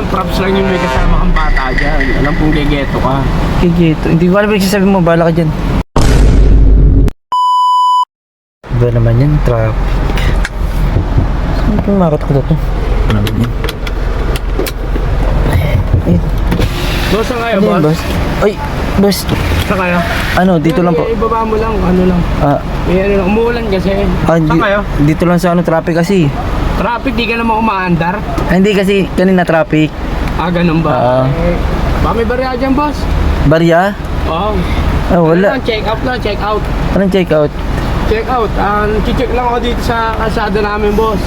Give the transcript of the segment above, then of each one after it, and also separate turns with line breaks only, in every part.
props lang yung may kasama kang bata dyan. Alam kong gegeto ka.
Gegeto. Hindi ko alam yung sabi mo, bala ka dyan. Iba naman yan, traffic. Saan itong makot ko to?
Boss, saan kayo,
Ano yan,
boss?
boss? Ay, boss.
Saan kayo?
Ano, dito lang po.
Ibaba mo lang, ano lang. May ano lang, umuulan kasi. Saan kayo?
Dito lang sa ano, traffic kasi.
Traffic, di ka naman umaandar?
Hindi kasi, kanina traffic.
Ganun ba? Baka may barya dyan, boss.
Barya?
Oo.
Wala.
Check out lang, check out.
Anong check out?
Check out. Check lang ako dito sa kalsada namin, boss.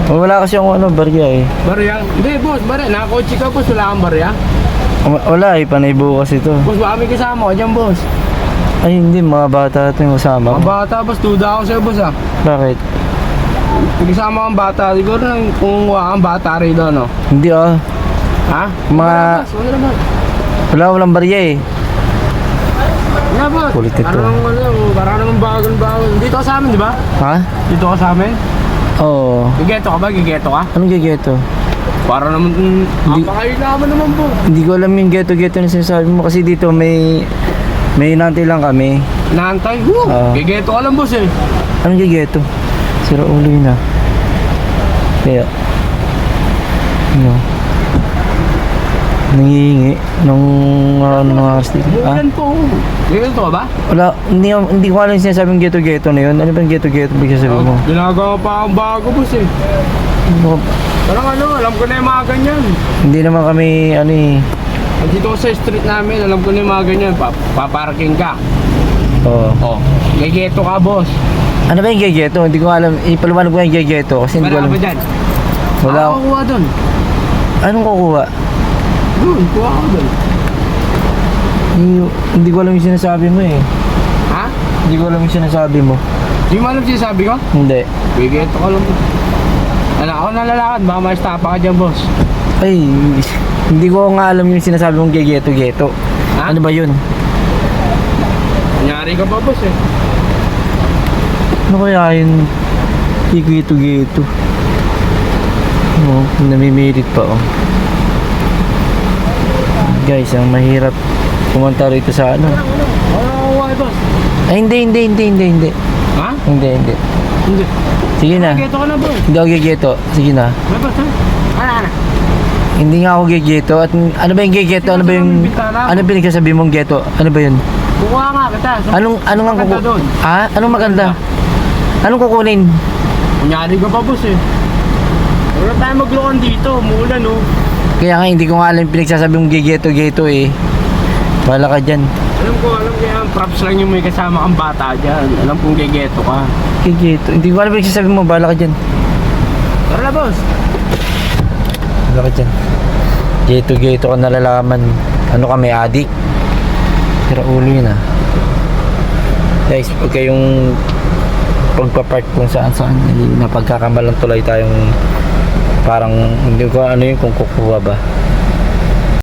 Wala kasi akong ano, barya eh.
Barya? Hindi, boss, barya. Nakakotse ka, boss. Wala kang barya?
Wala eh, panay bukas ito.
Boss, baka may kasama ko dyan, boss.
Ay hindi, mga bata ito yung kasama
Mga
ko.
bata, boss. Duda ako sa'yo, boss,
Bakit?
May kasama kang bata. Siguro na kung wala kang bata rito, no?
Hindi
Ha?
Mga-
Boss, wala naman.
walang barya eh.
Wala, boss.
Kulit ito.
Parang naman bagon-bagon. Dito ka sa amin, di ba?
Ha?
Dito ka sa amin?
Oo.
Gigeto ka ba? Gigeto ka?
Anong geto?
Para naman, napakailaman naman po.
Hindi ko alam yung geto na sinasabi mo kasi dito may nantay lang kami.
Naantay? Gigeto ka lang, boss, eh.
Anong geto? Sira ulo yun Kaya ano? Nangihingi nung mga stick.
Umulan po. Gigeto ka ba?
Wala, hindi ko alam yung sinasabing geto na yun. Ano ba yung geto bigla sabi mo?
Ginagawa pa ang bago, boss, eh. Parang alam ko na yung mga ganyan.
Hindi naman kami ano eh.
Dito ko sa street namin, alam ko na yung mga ganyan. Paparking ka.
Oo.
Gigeto ka, boss.
Ano ba yung geto? Hindi ko alam. Ipaliwanag ko yung geto kasi hindi ko
Wala
alam.
ba dyan?
Wala.
Ako kuha doon.
Anong kukuha?
Doon, kuha ako doon.
Hindi ko alam yung sinasabi mo eh.
Ha?
Hindi ko alam yung sinasabi mo.
Di mo alam sinasabi ko?
Hindi.
Gigeto ka lang. Ako nalalakad, baka ma-stop ka dyan, boss.
Ay, hindi ko nga alam yung sinasabi mong geto.
Ha?
Ano ba yun?
Kunyari ka ba, boss, eh?
Ano kaya yun? Geto. Namimilit pa Guys, ang mahirap pumunta rito sa ano.
Kuha, boss.
Ay, hindi.
Ha?
Hindi.
Hindi.
Sige na.
Gigeto ka na, boss.
Hindi ako geto. Sige na.
Ano, boss, ha? Ano?
Hindi nga ako geto. At ano ba yung geto? Ano ba yung... Ano pinagsasabi mong geto? Ano ba yun?
Kukuha nga kita.
Anong nga
maganda doon?
Ha? Anong maganda? Anong kukunin?
Kunyari ka pa, boss, eh. Wala tayo magloon dito. Umulan, oh.
Kaya nga hindi ko nga alam yung pinagsasabi mong geto eh. Wala ka dyan.
Alam ko yan. Props lang yung may kasama kang bata dyan. Alam kong gegeto ka.
Geto. Hindi ko alam yung pinagsasabi mo. Wala ka dyan.
Tara na, boss.
Wala ka dyan. Geto ka nalalaman. Ano ka, may adik? Sira ulo yun Guys, huwag kayong pagpapark kung saan napagkakamalang tuloy tayong parang hindi ko ano yun kung kukuha ba.